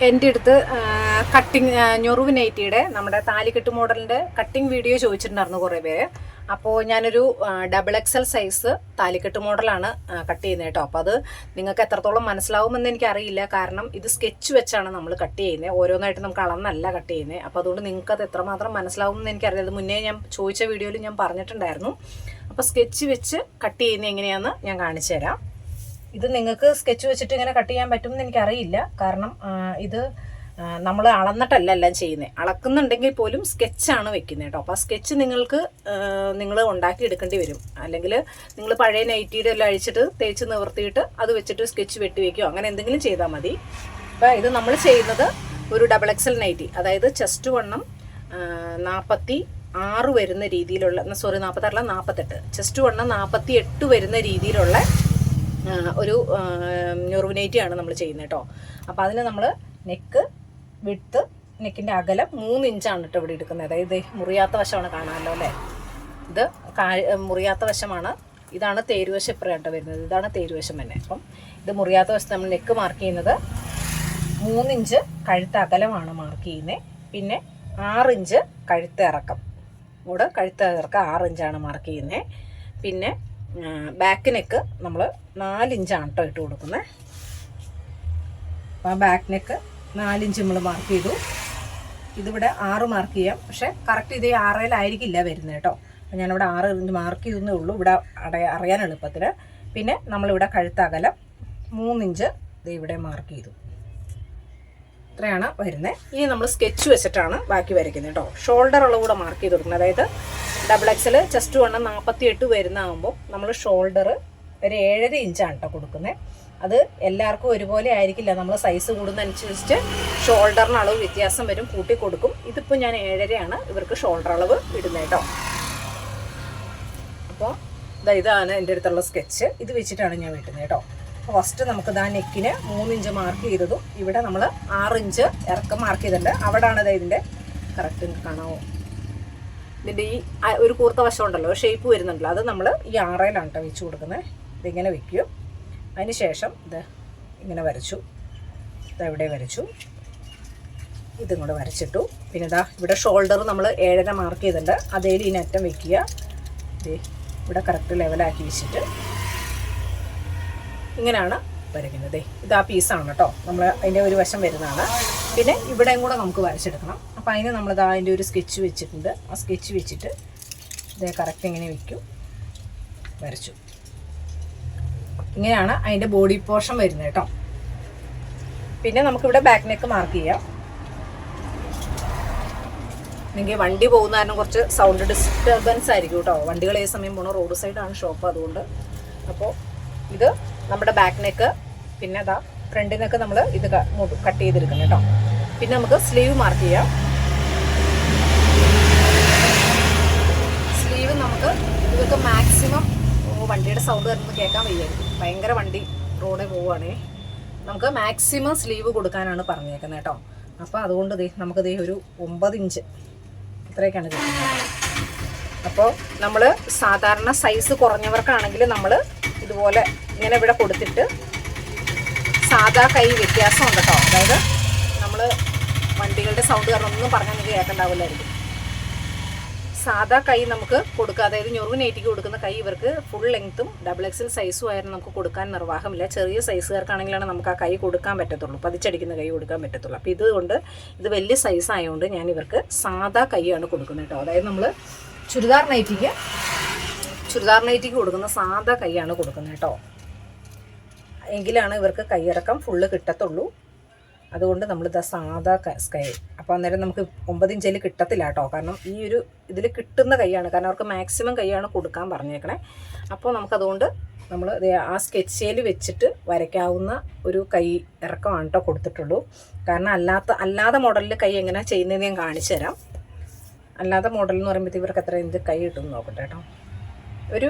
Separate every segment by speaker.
Speaker 1: എൻ്റെ അടുത്ത് കട്ടിങ് ഞൊറിവ് നൈറ്റിയുടെ നമ്മുടെ താലിക്കെട്ട് മോഡലിൻ്റെ കട്ടിങ് വീഡിയോ ചോദിച്ചിട്ടുണ്ടായിരുന്നു കുറേ പേര്. അപ്പോൾ ഞാനൊരു XXL സൈസ് താലിക്കെട്ട് മോഡലാണ് കട്ട് ചെയ്യുന്നത് കേട്ടോ. അപ്പോൾ അത് നിങ്ങൾക്ക് എത്രത്തോളം മനസ്സിലാവുമെന്ന് എനിക്കറിയില്ല, കാരണം ഇത് സ്കെച്ച് വെച്ചാണ് നമ്മൾ കട്ട് ചെയ്യുന്നത്, ഓരോന്നായിട്ട് നമുക്ക് അളന്നല്ല കട്ട് ചെയ്യുന്നത്. അപ്പോൾ അതുകൊണ്ട് നിങ്ങൾക്ക് അത് എത്രമാത്രം മനസ്സിലാവുമെന്ന് എനിക്കറിയില്ല. അത് മുന്നേ ഞാൻ ചോദിച്ച വീഡിയോയിൽ ഞാൻ പറഞ്ഞിട്ടുണ്ടായിരുന്നു. അപ്പോൾ സ്കെച്ച് വെച്ച് കട്ട് ചെയ്യുന്നത് എങ്ങനെയാണെന്ന് ഞാൻ കാണിച്ചു തരാം. ഇത് നിങ്ങൾക്ക് സ്കെച്ച് വെച്ചിട്ട് ഇങ്ങനെ കട്ട് ചെയ്യാൻ പറ്റുമെന്ന് എനിക്കറിയില്ല, കാരണം ഇത് നമ്മൾ അളന്നിട്ടല്ല എല്ലാം ചെയ്യുന്നത്. അളക്കുന്നുണ്ടെങ്കിൽ പോലും സ്കെച്ചാണ് വെക്കുന്നത് കേട്ടോ. അപ്പോൾ ആ സ്കെച്ച് നിങ്ങൾ ഉണ്ടാക്കി എടുക്കേണ്ടി വരും. അല്ലെങ്കിൽ നിങ്ങൾ പഴയ നൈറ്റിയുടെ എല്ലാം അഴിച്ചിട്ട് തേച്ച് നിവർത്തിയിട്ട് അത് വെച്ചിട്ട് സ്കെച്ച് വെട്ടി വയ്ക്കുകയോ അങ്ങനെ എന്തെങ്കിലും ചെയ്താൽ മതി. അപ്പോൾ ഇത് നമ്മൾ ചെയ്യുന്നത് ഒരു XXL നൈറ്റി, അതായത് ചെസ്റ്റ് വണ്ണം 46 വരുന്ന രീതിയിലുള്ള, 48, ചെസ്റ്റ് വണ്ണം 48 വരുന്ന രീതിയിലുള്ള ഒരു ഞൊറിവ് നൈറ്റിയാണ് നമ്മൾ ചെയ്യുന്നത് കേട്ടോ. അപ്പോൾ അതിന് നമ്മൾ നെക്ക് വിഡ്ത്ത്, നെക്കിൻ്റെ അകലം 3 ഇഞ്ചാണ് കേട്ടോ ഇവിടെ എടുക്കുന്നത്. അതായത് മുറിയാത്ത വശമാണ്, കാണാമല്ലോ അല്ലേ. ഇത് മുറിയാത്ത വശമാണ്. ഇതാണ് തേരുവശം ഇപ്പുറമായിട്ട് വരുന്നത്. ഇതാണ് തേരുവശം തന്നെ. അപ്പം ഇത് മുറിയാത്ത വശത്ത് നമ്മൾ നെക്ക് മാർക്ക് ചെയ്യുന്നത് 3 ഇഞ്ച് കഴുത്ത് അകലമാണ് മാർക്ക് ചെയ്യുന്നത്. പിന്നെ 6 ഇഞ്ച് കഴുത്ത് ഇറക്കം, ഇവിടെ കഴുത്ത് ഇറക്കം 6 ഇഞ്ചാണ് മാർക്ക് ചെയ്യുന്നത്. പിന്നെ ബാക്ക് നെക്ക് നമ്മൾ 4 ഇഞ്ചാണ് കേട്ടോ ഇട്ട് കൊടുക്കുന്നത്. അപ്പോൾ ആ ബാക്ക് നെക്ക് 4 ഇഞ്ച് നമ്മൾ മാർക്ക് ചെയ്തു. ഇതിവിടെ 6 മാർക്ക് ചെയ്യാം, പക്ഷേ കറക്റ്റ് ഇത് 6-ലായിരിക്കില്ല വരുന്നത് കേട്ടോ. അപ്പോൾ ഞാനിവിടെ 6 ഇഞ്ച് മാർക്ക് ചെയ്തേ ഉള്ളൂ, ഇവിടെ അറിയാൻ എളുപ്പത്തിന്. പിന്നെ നമ്മളിവിടെ കഴുത്തകലം 3 ഇഞ്ച് ഇവിടെ മാർക്ക് ചെയ്തു. ഇത്രയാണ് വരുന്നത്. ഇനി നമ്മൾ സ്കെച്ച് വെച്ചിട്ടാണ് ബാക്കി വരയ്ക്കുന്നത് കേട്ടോ. ഷോൾഡർ അളവ് കൂടെ മാർക്ക് ചെയ്ത് കൊടുക്കുന്നത്. അതായത് XXL ചെസ്റ്റ് വണ്ണം 48 വരുന്നതാകുമ്പോൾ നമ്മൾ ഷോൾഡർ ഒരു 7.5 ഇഞ്ചാണ് കേട്ടോ കൊടുക്കുന്നത്. അത് എല്ലാവർക്കും ഒരുപോലെ ആയിരിക്കില്ല, നമ്മൾ സൈസ് കൂടുന്നതനുസരിച്ച് ഷോൾഡറിന് അളവ് വ്യത്യാസം വരും, കൂട്ടി കൊടുക്കും. ഇതിപ്പോൾ ഞാൻ 7.5 ഇവർക്ക് ഷോൾഡർ അളവ് ഇടുന്നത് കേട്ടോ. അപ്പോൾ ഇതാണ് എൻ്റെ അടുത്തുള്ള സ്കെച്ച്. ഇത് വെച്ചിട്ടാണ് ഞാൻ വെട്ടുന്നത് കേട്ടോ. ഫസ്റ്റ് നമുക്ക് നെക്കിന് 3 ഇഞ്ച് മാർക്ക് ചെയ്തതും ഇവിടെ നമ്മൾ 6 ഇഞ്ച് ഇറക്കം മാർക്ക് ചെയ്തിട്ടുണ്ട്. അവിടെയാണ് ഇതിൻ്റെ കറക്റ്റ് കാണാമോ, ഇതിൻ്റെ ഈ ഒരു കൂർത്ത വശം ഉണ്ടല്ലോ, ഷേപ്പ് വരുന്നുണ്ടല്ലോ, അത് നമ്മൾ ഈ 6-ലാണ് കേട്ടോ വെച്ച് കൊടുക്കുന്നത്. ഇതിങ്ങനെ വെക്കും. അതിന് ശേഷം ഇത് ഇങ്ങനെ വരച്ചു, ഇതെവിടെ വരച്ചു, ഇതും കൂടെ വരച്ചിട്ടു. പിന്നെ ഇവിടെ ഷോൾഡർ നമ്മൾ 7.5 മാർക്ക് ചെയ്തിട്ടുണ്ട്, അതേൽ ഈ അറ്റം വെക്കുക. ഇവിടെ കറക്റ്റ് ലെവലാക്കി വെച്ചിട്ട് ഇങ്ങനെയാണ് വരയ്ക്കുന്നത്. ഇത് ആ പീസാണ് കേട്ടോ, നമ്മൾ അതിൻ്റെ ഒരു വശം വരുന്നതാണ്. പിന്നെ ഇവിടെയും കൂടെ നമുക്ക് വരച്ചെടുക്കണം. അപ്പോൾ അതിന് നമ്മൾ അതിൻ്റെ ഒരു സ്കെച്ച് വെച്ചിട്ടുണ്ട്. ആ സ്കെച്ച് വെച്ചിട്ട് ഇതേ കറക്റ്റ് ഇങ്ങനെ വയ്ക്കും, വരച്ചു. ഇങ്ങനെയാണ് അതിൻ്റെ ബോഡി പോർഷൻ വരുന്നത് കേട്ടോ. പിന്നെ നമുക്കിവിടെ ബാക്ക് നെക്ക് മാർക്ക് ചെയ്യാം. നിങ്ങൾക്ക് വണ്ടി പോകുന്ന കാരണം കുറച്ച് സൗണ്ട് ഡിസ്റ്റർബൻസ് ആയിരിക്കും കേട്ടോ. വണ്ടികൾ ഏത് സമയം പോകണം, റോഡ് സൈഡാണ് ഷോപ്പ്, അതുകൊണ്ട്. അപ്പോൾ ഇത് നമ്മുടെ ബാക്ക് നെക്ക്. പിന്നെ ഫ്രണ്ടിനൊക്കെ നമ്മൾ ഇത് കട്ട് ചെയ്തെടുക്കണം കേട്ടോ. പിന്നെ നമുക്ക് സ്ലീവ് മാർക്ക് ചെയ്യാം. സ്ലീവ് നമുക്ക് ഇതൊക്കെ മാക്സിമം വണ്ടിയുടെ സൗണ്ട് വരുന്നത് കേൾക്കാൻ വയ്യായിരിക്കും, ഭയങ്കര വണ്ടി റോഡിൽ പോവുകയാണേ. നമുക്ക് മാക്സിമം സ്ലീവ് കൊടുക്കാനാണ് പറഞ്ഞേക്കുന്നത് കേട്ടോ. അപ്പോൾ അതുകൊണ്ട് നമുക്കിത് ഒരു 9 ഇഞ്ച് ഇത്രയൊക്കെയാണ് കിട്ടുന്നത്. അപ്പോൾ നമ്മൾ സാധാരണ സൈസ് കുറഞ്ഞവർക്കാണെങ്കിൽ നമ്മൾ ഇതുപോലെ ഇങ്ങനെ ഇവിടെ കൊടുത്തിട്ട് സാധാ കൈ വ്യത്യാസമുണ്ട് കേട്ടോ. അതായത് നമ്മൾ വണ്ടികളുടെ സൗണ്ട് കാരണം ഒന്നും പറഞ്ഞാൽ നിങ്ങൾക്ക് കേൾക്കണ്ടാവില്ലായിരിക്കും. സാധാ കൈ നമുക്ക് കൊടുക്കുക, അതായത് ഞൊറിവ് നൈറ്റിക്ക് കൊടുക്കുന്ന കൈ ഇവർക്ക് ഫുൾ ലെങ്ത്തും XXL സൈസും ആയിരുന്നു നമുക്ക് കൊടുക്കാൻ നിർവാഹമില്ല. ചെറിയ സൈസുകാർക്കാണെങ്കിലാണ് നമുക്ക് ആ കൈ കൊടുക്കാൻ പറ്റത്തുള്ളൂ, പതിച്ചടിക്കുന്ന കൈ കൊടുക്കാൻ പറ്റത്തുള്ളൂ. അപ്പോൾ ഇതുകൊണ്ട് ഇത് വലിയ സൈസ് ആയതുകൊണ്ട് ഞാൻ ഇവർക്ക് സാധാ കൈയാണ് കൊടുക്കുന്നത് കേട്ടോ. അതായത് നമ്മൾ ചുരിദാർ നൈറ്റിക്ക് കൊടുക്കുന്ന സാധാ കൈയാണ് കൊടുക്കുന്നത് കേട്ടോ. എങ്കിലാണ് ഇവർക്ക് കൈയിറക്കം ഫുള്ള് കിട്ടത്തുള്ളൂ. അതുകൊണ്ട് നമ്മളിത് സാധാ കൈ. അപ്പോൾ അന്നേരം നമുക്ക് 9 ഇഞ്ചിൽ കിട്ടത്തില്ല കേട്ടോ, കാരണം ഈ ഒരു ഇതിൽ കിട്ടുന്ന കൈയാണ്, കാരണം അവർക്ക് മാക്സിമം കൈയാണ് കൊടുക്കാൻ പറഞ്ഞേക്കണേ. അപ്പോൾ നമുക്കതുകൊണ്ട് നമ്മൾ ആ സ്കെച്ചിൽ വെച്ചിട്ട് വരയ്ക്കാവുന്ന ഒരു കൈ ഇറക്കമാണ് കേട്ടോ കൊടുത്തിട്ടുള്ളൂ. കാരണം അല്ലാതെ മോഡലിൽ കൈ എങ്ങനെയാണ് ചെയ്യുന്നതെന്ന് ഞാൻ കാണിച്ചു തരാം. അല്ലാതെ മോഡൽ എന്ന് പറയുമ്പോൾ ഇവർക്ക് എത്ര ഇഞ്ച് കൈ കിട്ടുമെന്ന് നോക്കട്ടെ കേട്ടോ. ഒരു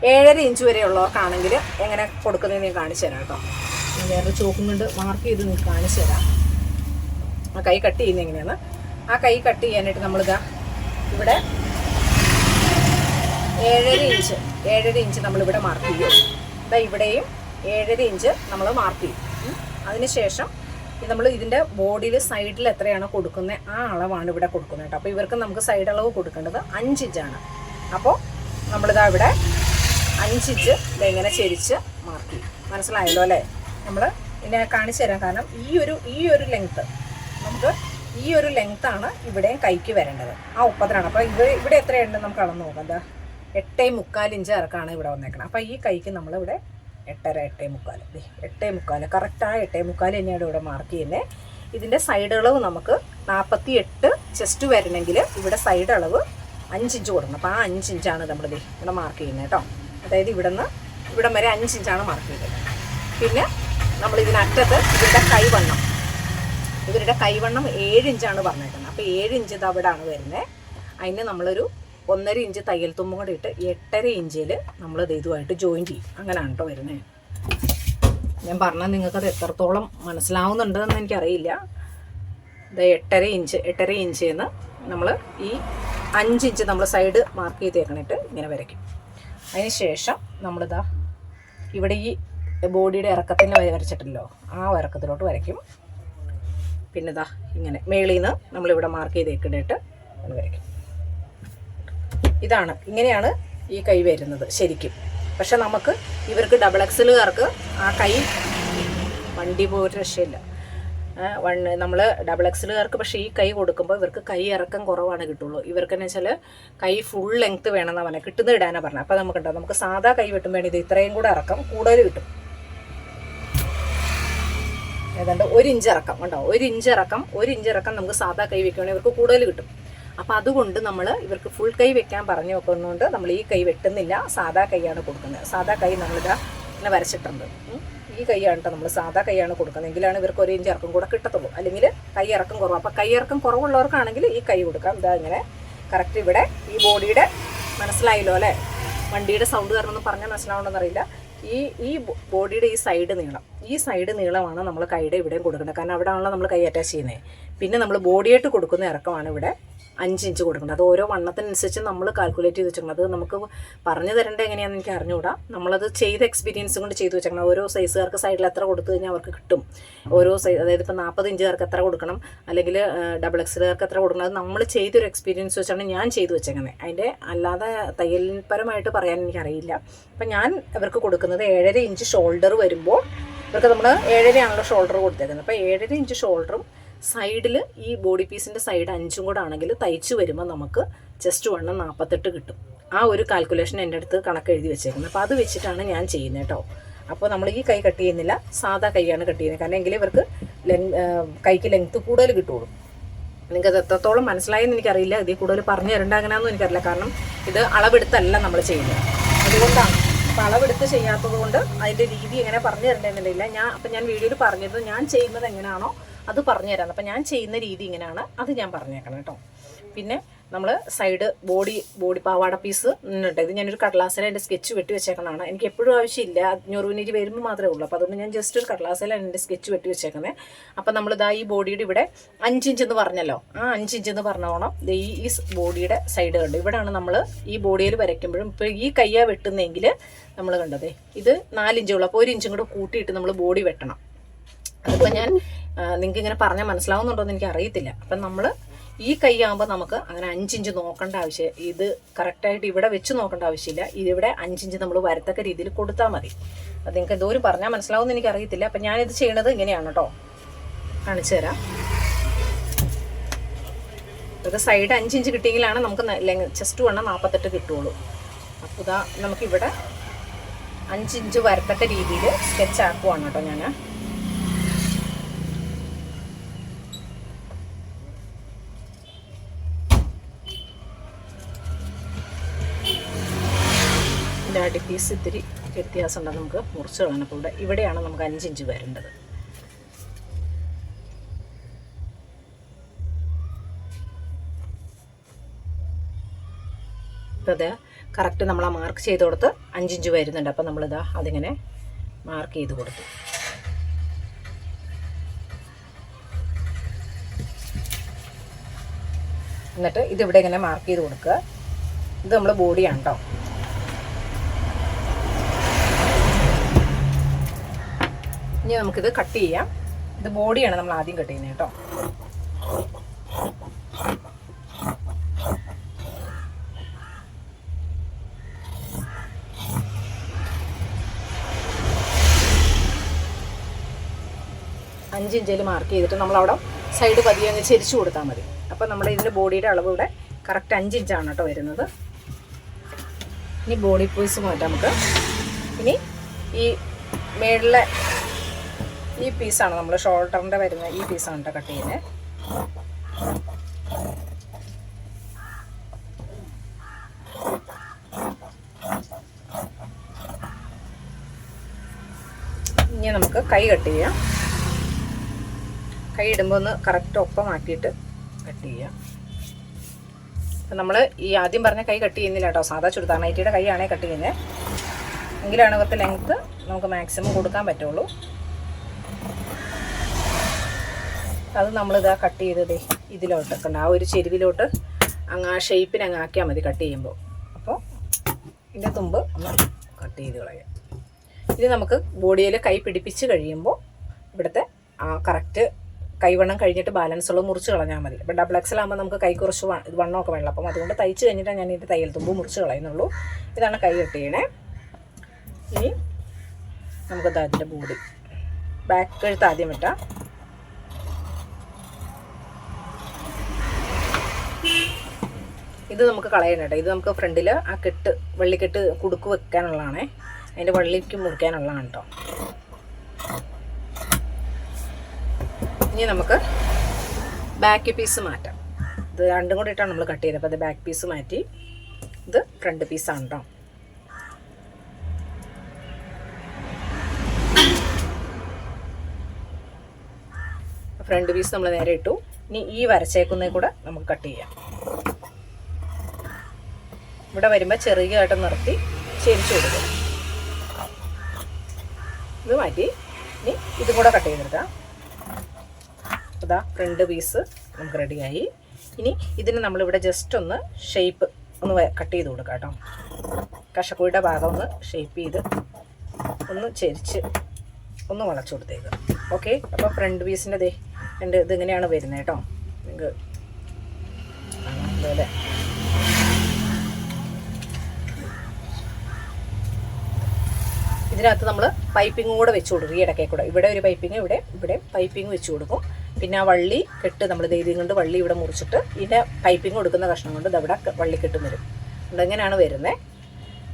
Speaker 1: 7.5 ഇഞ്ച് വരെ ഉള്ളവർക്കാണെങ്കിൽ എങ്ങനെ കൊടുക്കുന്നതെന്ന് ഞാൻ കാണിച്ചു തരാം കേട്ടോ. വേറെ ചോക്കും കൊണ്ട് മാർക്ക് ചെയ്ത് നിങ്ങൾക്ക് കാണിച്ചു തരാം ആ കൈ കട്ട് ചെയ്യുന്നത് എങ്ങനെയാണ്. ആ കൈ കട്ട് ചെയ്യാനായിട്ട് നമ്മളിതാ ഇവിടെ 7.5 ഇഞ്ച് നമ്മളിവിടെ മാർക്ക് ചെയ്യും. ഇവിടെയും 7.5 ഇഞ്ച് നമ്മൾ മാർക്ക് ചെയ്യും. അതിനുശേഷം നമ്മൾ ഇതിൻ്റെ ബോഡിയിൽ സൈഡിൽ എത്രയാണോ കൊടുക്കുന്നത് ആ അളവാണ് ഇവിടെ കൊടുക്കുന്നത് കേട്ടോ. അപ്പോൾ ഇവർക്ക് നമുക്ക് സൈഡ് അളവ് കൊടുക്കേണ്ടത് 5 ഇഞ്ചാണ്. അപ്പോൾ നമ്മളിതാ ഇവിടെ 5 ഇഞ്ച് ഇതെങ്ങനെ ചെരിച്ച് മാർക്ക് ചെയ്യും. മനസ്സിലായല്ലോ അല്ലേ? നമ്മൾ ഇതിനെ കാണിച്ചു തരാം. കാരണം ഈ ഒരു ലെങ്ത്ത് നമുക്ക് ഈ ഒരു ലെങ്ത്താണ് ഇവിടെയും കൈക്ക് വരേണ്ടത്. ആ 30 അപ്പോൾ ഇവിടെ എത്രയുണ്ട് നമുക്ക് അളന്ന് നോക്കാം. എന്താ 8.25 ഇഞ്ച് ഇറക്കാണ് ഇവിടെ വന്നേക്കണം. അപ്പോൾ ഈ കൈക്ക് നമ്മളിവിടെ 8.5 8.25 കറക്റ്റായ 8.25 തന്നെയാണ് ഇവിടെ മാർക്ക് ചെയ്യുന്നത്. ഇതിൻ്റെ സൈഡ് അളവ് നമുക്ക് 48 ചെസ്റ്റ് വരണമെങ്കിൽ ഇവിടെ സൈഡ് അളവ് 5 ഇഞ്ച് കൊടുക്കണം. അപ്പോൾ ആ 5 ഇഞ്ചാണ് നമ്മൾ ഇവിടെ മാർക്ക് ചെയ്യുന്നത് കേട്ടോ. അതായത് ഇവിടുന്ന് ഇവിടം വരെ 5 ഇഞ്ചാണ് മാർക്ക് ചെയ്യുന്നത്. പിന്നെ നമ്മൾ ഇതിനറ്റത്ത് ഇവരുടെ കൈവണ്ണം 7 ഇഞ്ചാണ് പറഞ്ഞേക്കുന്നത്. അപ്പോൾ 7 ഇഞ്ച് ഇത് അവിടെയാണ് വരുന്നത്. അതിന് നമ്മളൊരു 1.5 ഇഞ്ച് തയ്യൽ തുമ്പും കൂടി ഇട്ട് 8.5 ഇഞ്ചിൽ നമ്മളിത് ഇതുമായിട്ട് ജോയിൻ ചെയ്യും. അങ്ങനെയാണ് കേട്ടോ വരുന്നത്. ഞാൻ പറഞ്ഞാൽ നിങ്ങൾക്കത് എത്രത്തോളം മനസ്സിലാവുന്നുണ്ടെന്ന് എനിക്കറിയില്ല. ഇത് 8.5 ഇഞ്ചിന്ന് നമ്മൾ ഈ 5 ഇഞ്ച് നമ്മൾ സൈഡ് മാർക്ക് ചെയ്തേക്കണിട്ട് ഇങ്ങനെ വരയ്ക്കും. അതിന് ശേഷം നമ്മളിതാ ഇവിടെ ഈ ബോഡിയുടെ ഇറക്കത്തിന് വരച്ചിട്ടല്ലോ, ആ ഇറക്കത്തിലോട്ട് വരയ്ക്കും. പിന്നെ ഇതാ ഇങ്ങനെ മേളിൽ നിന്ന് നമ്മളിവിടെ മാർക്ക് ചെയ്തേക്കിട്ട് അത് വരയ്ക്കും. ഇങ്ങനെയാണ് ഈ കൈ വരുന്നത് ശരിക്കും. പക്ഷെ നമുക്ക് ഇവർക്ക് ഡബിൾ എക്സലുകാർക്ക് ആ കൈ വണ്ടി പോയിട്ട് രക്ഷയില്ല. നമ്മൾ ഡബിൾ എക്സലുകാർക്ക് പക്ഷേ ഈ കൈ കൊടുക്കുമ്പോൾ ഇവർക്ക് കൈ ഇറക്കം കുറവാണ് കിട്ടുള്ളൂ. ഇവർക്കെന്ന് വെച്ചാൽ കൈ ഫുൾ ലെങ്ത്ത് വേണമെന്നാണ് പറഞ്ഞത്, കിട്ടുന്നത് ഇടാനാണ് പറഞ്ഞത്. അപ്പോൾ നമുക്ക് സാധാ കൈ വെട്ടുമ്പോൾ ഇത് ഇത്രയും കൂടെ ഇറക്കം കൂടുതൽ കിട്ടും. ഏതാണ്ട് 1 ഇഞ്ച് ഇറക്കം കണ്ടോ, 1 ഇഞ്ച് ഇറക്കം നമുക്ക് സാധാ കൈ വെക്കുകയാണെങ്കിൽ ഇവർക്ക് കൂടുതൽ കിട്ടും. അപ്പോൾ അതുകൊണ്ട് നമ്മൾ ഇവർക്ക് ഫുൾ കൈ വെക്കാൻ പറഞ്ഞു വെക്കുന്നതുകൊണ്ട് നമ്മൾ ഈ കൈ വെട്ടുന്നില്ല, സാധാ കൈയാണ് കൊടുക്കുന്നത്. സാധാ കൈ നമ്മളിതാ ഇങ്ങനെ വരച്ചിട്ടുണ്ട്. ഈ കൈയാണ് കേട്ടോ നമ്മൾ സാധാ കൈയാണ് കൊടുക്കുന്നത്. എങ്കിലാണ് ഇവർക്ക് 1 ഇഞ്ച് ഇറക്കം കൂടെ കിട്ടത്തുള്ളൂ. അല്ലെങ്കിൽ കൈ ഇറക്കം കുറവ്. അപ്പോൾ കൈ ഇറക്കം കുറവുള്ളവർക്കാണെങ്കിൽ ഈ കൈ കൊടുക്കാം. ഇതാ ഇങ്ങനെ കറക്റ്റ് ഇവിടെ ഈ ബോഡിയുടെ മനസ്സിലായല്ലോ അല്ലേ? വണ്ടിയുടെ സൗണ്ട് കാരണം ഒന്നും പറഞ്ഞാൽ മനസ്സിലാവണമെന്നറിയില്ല. ഈ ബോഡിയുടെ ഈ സൈഡ് നീളമാണ് നമ്മൾ കൈയുടെ ഇവിടെയും കൊടുക്കേണ്ടത്. കാരണം അവിടെ ആണല്ലോ നമ്മൾ കൈ അറ്റാച്ച് ചെയ്യുന്നത്. പിന്നെ നമ്മൾ ബോഡിയായിട്ട് കൊടുക്കുന്ന ഇറക്കമാണ് ഇവിടെ 5 ഇഞ്ച് കൊടുക്കേണ്ടത്. അത് ഓരോ വണ്ണത്തിനനുസരിച്ച് നമ്മൾ കാൽക്കുലേറ്റ് ചെയ്ത് വെച്ചേക്കണം. അത് നമുക്ക് പറഞ്ഞു തരേണ്ടത് എങ്ങനെയാണെന്ന് എനിക്ക് അറിഞ്ഞുകൂടാ. നമ്മളത് ചെയ്ത എക്സ്പീരിയൻസ് കൊണ്ട് ചെയ്ത് വെച്ചേക്കണം. ഓരോ സൈസുകാർക്ക് സൈഡിൽ എത്ര കൊടുത്തു കഴിഞ്ഞാൽ അവർക്ക് കിട്ടും. ഓരോ സൈസ്, അതായത് ഇപ്പോൾ 40 ഇഞ്ചുകാർക്ക് എത്ര കൊടുക്കണം, അല്ലെങ്കിൽ ഡബിൾ എക്സലുകാർക്ക് എത്ര കൊടുക്കണം, അത് നമ്മൾ ചെയ്തൊരു എക്സ്പീരിയൻസ് വെച്ചാണ് ഞാൻ ചെയ്തു വെച്ചേക്കുന്നത്. അതിൻ്റെ അല്ലാതെ തയ്യൽപരമായിട്ട് പറയാൻ എനിക്കറിയില്ല. അപ്പം ഞാൻ ഇവർക്ക് കൊടുക്കുന്നത് 7.5 ഇഞ്ച് ഷോൾഡർ വരുമ്പോൾ ഇവർക്ക് നമ്മൾ 7.5 ആണല്ലോ ഷോൾഡർ കൊടുത്തേക്കുന്നത്. അപ്പോൾ 7.5 ഇഞ്ച് ഷോൾഡറും സൈഡിൽ ഈ ബോഡി പീസിൻ്റെ സൈഡ് 5 കൂടെ ആണെങ്കിൽ തയ്ച്ച് വരുമ്പോൾ നമുക്ക് ചെസ്റ്റ് വണ്ണം 48 കിട്ടും. ആ ഒരു കാൽക്കുലേഷൻ എൻ്റെ അടുത്ത് കണക്ക് എഴുതി വെച്ചേക്കുന്നത്. അപ്പോൾ അത് വെച്ചിട്ടാണ് ഞാൻ ചെയ്യുന്നത് കേട്ടോ. അപ്പോൾ നമ്മൾ ഈ കൈ കട്ട് ചെയ്യുന്നില്ല, സാധാ കൈയാണ് കട്ട് ചെയ്യുന്നത്. കാരണം എങ്കിലും ഇവർക്ക് കൈക്ക് ലെങ്ത്ത് കൂടുതൽ കിട്ടുള്ളൂ. നിങ്ങൾക്കത് എത്രത്തോളം മനസ്സിലായെന്ന് എനിക്കറിയില്ല. ഇതിൽ കൂടുതൽ പറഞ്ഞു തരേണ്ട അങ്ങനെയാണെന്നും എനിക്കറിയില്ല. കാരണം ഇത് അളവെടുത്തല്ല നമ്മൾ ചെയ്യുന്നത്, അതുകൊണ്ടാണ്. അപ്പോൾ അളവെടുത്ത് ചെയ്യാത്തത് കൊണ്ട് അതിൻ്റെ രീതി എങ്ങനെ പറഞ്ഞു തരേണ്ടതെന്നില്ല. ഞാൻ വീഡിയോയിൽ പറഞ്ഞത് ഞാൻ ചെയ്യുന്നത് എങ്ങനെയാണോ അത് പറഞ്ഞു തരാം. അപ്പം ഞാൻ ചെയ്യുന്ന രീതി ഇങ്ങനെയാണ്, അത് ഞാൻ പറഞ്ഞേക്കണം കേട്ടോ. പിന്നെ നമ്മൾ സൈഡ് ബോഡി പാവാട പീസ് ഉണ്ട്. ഇത് ഞാനൊരു കടലാസിൽ എൻ്റെ സ്കെച്ച് വെട്ടി വെച്ചേക്കണതാണ്. എനിക്ക് എപ്പോഴും ആവശ്യമില്ല, ഞൊറുവിനീര് വരുമ്പോൾ മാത്രമേ ഉള്ളൂ. അപ്പോൾ അതുകൊണ്ട് ഞാൻ ജസ്റ്റ് ഒരു കടലാസിൽ എൻ്റെ സ്കെച്ച് വെട്ടി വെച്ചേക്കുന്നത്. അപ്പം നമ്മളിതാ ഈ ബോഡിയുടെ ഇവിടെ 5 ഇഞ്ച് എന്ന് പറഞ്ഞല്ലോ, ആ 5 ഇഞ്ച് എന്ന് പറഞ്ഞോണം ഈ ബോഡിയുടെ സൈഡ് കണ്ടു. ഇവിടെയാണ് നമ്മൾ ഈ ബോഡിയിൽ വരയ്ക്കുമ്പോഴും ഇപ്പോൾ ഈ കയ്യാ വെട്ടുന്നെങ്കിൽ നമ്മൾ കണ്ടതേ ഇത് 4 ഇഞ്ചുള്ളൂ. അപ്പോൾ 1 ഇഞ്ചും കൂടെ കൂട്ടിയിട്ട് നമ്മൾ ബോഡി വെട്ടണം. അതിപ്പോൾ ഞാൻ നിങ്ങൾക്ക് ഇങ്ങനെ പറഞ്ഞാൽ മനസ്സിലാവുന്നുണ്ടോ എന്ന് എനിക്ക് അറിയത്തില്ല. അപ്പം നമ്മൾ ഈ കൈ ആകുമ്പോൾ നമുക്ക് അങ്ങനെ 5 ഇഞ്ച് നോക്കേണ്ട ആവശ്യം, ഇത് കറക്റ്റായിട്ട് ഇവിടെ വെച്ച് നോക്കേണ്ട ആവശ്യമില്ല. ഇതിവിടെ 5 ഇഞ്ച് നമ്മൾ വരത്തക്ക രീതിയിൽ കൊടുത്താൽ മതി. അത് നിങ്ങൾക്ക് എന്തോരം പറഞ്ഞാൽ മനസ്സിലാവുമെന്ന് എനിക്ക് അറിയത്തില്ല. അപ്പം ഞാനിത് ചെയ്യണത് ഇങ്ങനെയാണ് കേട്ടോ, കാണിച്ചു തരാം. ഇത് സൈഡ് 5 ഇഞ്ച് കിട്ടിയെങ്കിലാണ് നമുക്ക് ചെസ്റ്റ് വണ്ണം 48 കിട്ടുള്ളൂ. അപ്പോൾ ഇതാ നമുക്കിവിടെ 5 ഇഞ്ച് വരത്തക്ക രീതിയിൽ സ്കെച്ച് ആക്കുവാണ് കേട്ടോ ഞാൻ. അടി പീസ് ഇത്തിരി വ്യത്യാസം ഉണ്ടെന്ന് നമുക്ക് മുറിച്ച് കളയണം. അപ്പോൾ ഇവിടെയാണ് നമുക്ക് 5 ഇഞ്ച് വരേണ്ടത്. അപ്പോൾ അത് കറക്റ്റ് നമ്മൾ ആ മാർക്ക് ചെയ്ത് കൊടുത്ത് 5 ഇഞ്ച് വരുന്നുണ്ട്. അപ്പോൾ നമ്മളിതാ അതിങ്ങനെ മാർക്ക് ചെയ്ത് കൊടുത്തു. എന്നിട്ട് ഇതിവിടെ ഇങ്ങനെ മാർക്ക് ചെയ്ത് കൊടുക്കുക. ഇത് നമ്മൾ ബോഡിയാണ് കേട്ടോ. ഇനി നമുക്കിത് കട്ട് ചെയ്യാം. ഇത് ഇത് ബോഡിയാണ് നമ്മൾ ആദ്യം കട്ട് ചെയ്യുന്നത് കേട്ടോ. അഞ്ച് ഇഞ്ചിൽ മാർക്ക് ചെയ്തിട്ട് നമ്മളവിടെ സൈഡ് പതിയെ അങ്ങ് ചെരിച്ചു കൊടുത്താൽ മതി. അപ്പോൾ നമ്മുടെ ഇതിൻ്റെ ബോഡിയുടെ അളവ് ഇവിടെ കറക്റ്റ് 5 ഇഞ്ചാണ് കേട്ടോ വരുന്നത്. ഇനി ബോഡി പീസ് മാറ്റാം നമുക്ക്. ഇനി ഈ മേളിലെ ഈ പീസാണ് നമ്മൾ ഷോൾഡറിൻ്റെ വരുന്ന ഈ പീസാണ് കേട്ടോ കട്ട് ചെയ്യുന്നത്. ഇനി നമുക്ക് കൈ കട്ട് ചെയ്യാം. കൈ ഇടുമ്പോൾ ഒന്ന് കറക്റ്റ് ഒപ്പമാക്കിയിട്ട് കട്ട് ചെയ്യാം. അപ്പം നമ്മൾ ഈ ആദ്യം പറഞ്ഞ കൈ കട്ട് ചെയ്യുന്നില്ല കേട്ടോ, സാധാ ചുരിദാർ നൈറ്റിയുടെ കൈയാണേ കട്ട് ചെയ്യുന്നത്. എങ്കിലാണ് ഇവർക്ക് ലെങ്ത്ത് നമുക്ക് മാക്സിമം കൊടുക്കാൻ പറ്റുള്ളൂ. അത് നമ്മളിതാ കട്ട് ചെയ്തത് ഇതിലോട്ടൊക്കെ ഉണ്ട്, ആ ഒരു ചെരുവിലോട്ട് അങ്ങ് ആ ഷേപ്പിന് അങ്ങ് ആക്കിയാൽ മതി കട്ട് ചെയ്യുമ്പോൾ. അപ്പോൾ ഇതിൻ്റെ തുമ്പ് ഒന്ന് കട്ട് ചെയ്ത് കളയാം. ഇനി നമുക്ക് ബോഡിയിൽ കൈ പിടിപ്പിച്ച് കഴിയുമ്പോൾ ഇവിടുത്തെ ആ കറക്റ്റ് കൈവണ്ണം കഴിഞ്ഞിട്ട് ബാലൻസ് ഉള്ളത് മുറിച്ച് കളഞ്ഞാൽ മതി. ഇപ്പോൾ ഡബിൾ എക്സൽ ആകുമ്പോൾ നമുക്ക് കൈ കുറച്ച് വണ്ണമൊക്കെ വേണം. അപ്പം അതുകൊണ്ട് തയ്ച്ച് കഴിഞ്ഞിട്ടാണ് ഞാൻ ഇതിൻ്റെ തയ്യൽ തുമ്പ് മുറിച്ച് കളയുന്നുള്ളൂ. ഇതാണ് കൈ കട്ട് ചെയ്യണേ. ഇനി നമുക്കത് അതിൻ്റെ ബോഡി ബാക്ക് കഴുത്ത് ആദ്യം ഇട്ടാൽ ഇത് നമുക്ക് കളയണം കേട്ടോ. ഇത് നമുക്ക് ഫ്രണ്ടിൽ ആ കെട്ട് വള്ളിക്കെട്ട് കുടുക്ക് വെക്കാനുള്ളതാണേ, അതിൻ്റെ വള്ളിക്ക് മുറിക്കാനുള്ളതാണ് കേട്ടോ. ഇനി നമുക്ക് ബാക്ക് പീസ് മാറ്റാം. ഇത് രണ്ടും കൂടി ഇട്ടാണ് നമ്മൾ കട്ട് ചെയ്തത്. അപ്പോൾ അത് ബാക്ക് പീസ് മാറ്റി ഇത് ഫ്രണ്ട് പീസാണ് കേട്ടോ. ഫ്രണ്ട് പീസ് നമ്മൾ നേരെ ഇട്ടു. ഇനി ഈ വരച്ചേക്കുന്നേ കൂടെ നമുക്ക് കട്ട് ചെയ്യാം. ഇവിടെ വരുമ്പോൾ ചെറിയതായിട്ട് നിർത്തി ചെരിച്ചു കൊടുക്കും. ഇത് മാറ്റി ഇനി ഇതും കൂടെ കട്ട് ചെയ്തെടുക്കാം. അതാ ഫ്രണ്ട് പീസ് നമുക്ക് റെഡിയായി. ഇനി ഇതിന് നമ്മളിവിടെ ജസ്റ്റ് ഒന്ന് ഷേപ്പ് ഒന്ന് കട്ട് ചെയ്ത് കൊടുക്കാം കേട്ടോ. കഷക്കുഴിയുടെ ഭാഗം ഒന്ന് ഷേപ്പ് ചെയ്ത് ഒന്ന് ചെരിച്ച് ഒന്ന് വളച്ചു കൊടുത്തേക്ക്. ഓക്കെ, അപ്പോൾ ഫ്രണ്ട് പീസിൻ്റെ ഇതിങ്ങനെയാണ് വരുന്നത് കേട്ടോ. നിങ്ങൾക്ക് അതുപോലെ ഇതിനകത്ത് നമ്മൾ പൈപ്പിംഗ് കൂടെ വെച്ച് കൊടുക്കും. ഈ ഇടയ്ക്കേ കൂടെ ഇവിടെ ഒരു പൈപ്പിംഗ്, ഇവിടെ പൈപ്പിംഗ് വെച്ച് കൊടുക്കും. പിന്നെ ആ വള്ളി കെട്ട് നമ്മൾ ദൈവം കൊണ്ട് വള്ളി ഇവിടെ മുറിച്ചിട്ട് ഇതിൻ്റെ പൈപ്പിംഗ് കൊടുക്കുന്ന കഷ്ണം കൊണ്ട് ഇതവിടെ വള്ളിക്കെട്ടും വരും. ഇതെങ്ങനെയാണ് വരുന്നത്.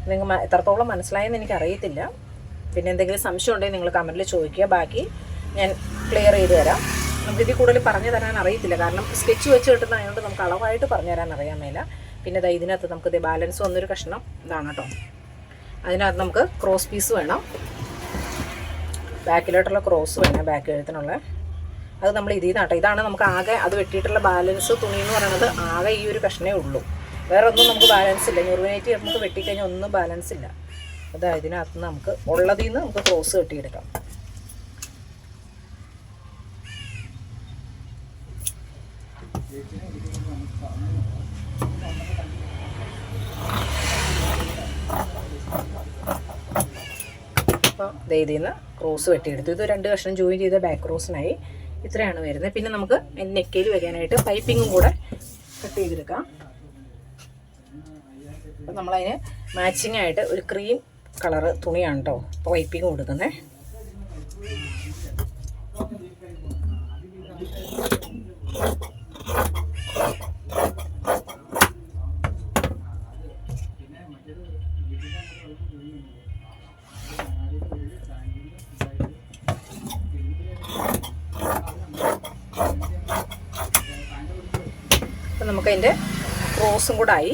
Speaker 1: നിങ്ങൾക്ക് എത്രത്തോളം മനസ്സിലായെന്ന് എനിക്കറിയത്തില്ല. പിന്നെ എന്തെങ്കിലും സംശയം ഉണ്ടെങ്കിൽ നിങ്ങൾ കമൻറ്റിൽ ചോദിക്കുക. ബാക്കി ഞാൻ ക്ലിയർ ചെയ്ത് തരാം. നമുക്കിതിൽ കൂടുതൽ പറഞ്ഞു തരാൻ അറിയത്തില്ല, കാരണം സ്കെച്ച് വെച്ച് കിട്ടുന്നതായതുകൊണ്ട് നമുക്ക് അളവായിട്ട് പറഞ്ഞു തരാൻ അറിയാൻ മേല. പിന്നെ ഇതിനകത്ത് നമുക്ക് ബാലൻസ് വന്നൊരു കഷ്ണം ഇതാണ് കേട്ടോ. അതിനകത്ത് നമുക്ക് ക്രോസ് പീസ് വേണം, ബാക്കിലോട്ടുള്ള ക്രോസ് വേണം, ബാക്ക് എഴുത്തിനുള്ള. അത് നമ്മൾ ഇതിൽ നിന്നാട്ടോ. ഇതാണ് നമുക്ക് ആകെ അത് വെട്ടിയിട്ടുള്ള ബാലൻസ് തുണി എന്ന് പറയുന്നത്. ആകെ ഈ ഒരു കഷ്ണേ ഉള്ളൂ, വേറെ ഒന്നും നമുക്ക് ബാലൻസ് ഇല്ല. ഞൊറുവിനായിട്ട് നമുക്ക് വെട്ടിക്കഴിഞ്ഞാൽ ഒന്നും ബാലൻസ് ഇല്ല. അതായത് ഇതിനകത്ത് നമുക്ക് ഉള്ളതിൽ നിന്ന് നമുക്ക് ക്രോസ് കെട്ടിയെടുക്കാം. അപ്പോൾ ഇതിൽ നിന്ന് ക്രോസ് വെട്ടിയെടുത്തു. ഇത് 2 കഷ്ണം ജോയിൻ ചെയ്ത ബാക്ക് ക്രോസിനായി. ഇത്രയാണ് വരുന്നത്. പിന്നെ നമുക്ക് നെക്കയിൽ വയ്ക്കാനായിട്ട് പൈപ്പിങ്ങും കൂടെ കട്ട് ചെയ്തെടുക്കാം. അപ്പം നമ്മളതിന് മാച്ചിങ് ആയിട്ട് ഒരു ക്രീം കളറ് തുണിയാണ് കേട്ടോ പൈപ്പിങ് കൊടുക്കുന്നത്. അപ്പം നമുക്കതിൻ്റെ ക്രോസും കൂടെ ആയി.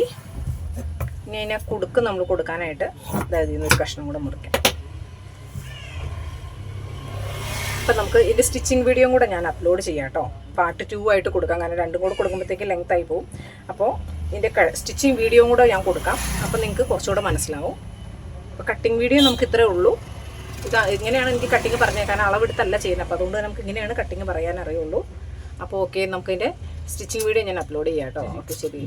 Speaker 1: ഇനി അതിനെ കുടുക്ക് നമ്മൾ കൊടുക്കാനായിട്ട് അതായത് ഇതിനൊരു കഷ്ണം കൂടെ മുറിക്കാം. അപ്പം നമുക്ക് ഇതിൻ്റെ സ്റ്റിച്ചിങ് വീഡിയോ കൂടെ ഞാൻ അപ്ലോഡ് ചെയ്യാം കേട്ടോ. പാർട്ട് 2 ആയിട്ട് കൊടുക്കാം, കാരണം രണ്ടും കൂടെ കൊടുക്കുമ്പോഴത്തേക്ക് ലെങ്ത് ആയി പോകും. അപ്പോൾ ഇതിൻ്റെ സ്റ്റിച്ചിങ് വീഡിയോ കൂടെ ഞാൻ കൊടുക്കാം. അപ്പോൾ നിങ്ങൾക്ക് കുറച്ചുകൂടെ മനസ്സിലാവും. അപ്പോൾ കട്ടിങ് വീഡിയോ നമുക്ക് ഇത്രേ ഉള്ളൂ. ഇങ്ങനെയാണ് എനിക്ക് കട്ടിങ് പറഞ്ഞേക്കാൻ, അളവെടുത്തല്ല ചെയ്യുന്നത്. അപ്പോൾ അതുകൊണ്ട് നമുക്ക് ഇങ്ങനെയാണ് കട്ടിങ് പറയാൻ അറിയുള്ളൂ. അപ്പോൾ ഓക്കെ, നമുക്കിതിൻ്റെ സ്റ്റിച്ചിങ് വീഡിയോ ഞാൻ അപ്ലോഡ് ചെയ്യാം കേട്ടോ. ഓക്കെ, ശരി.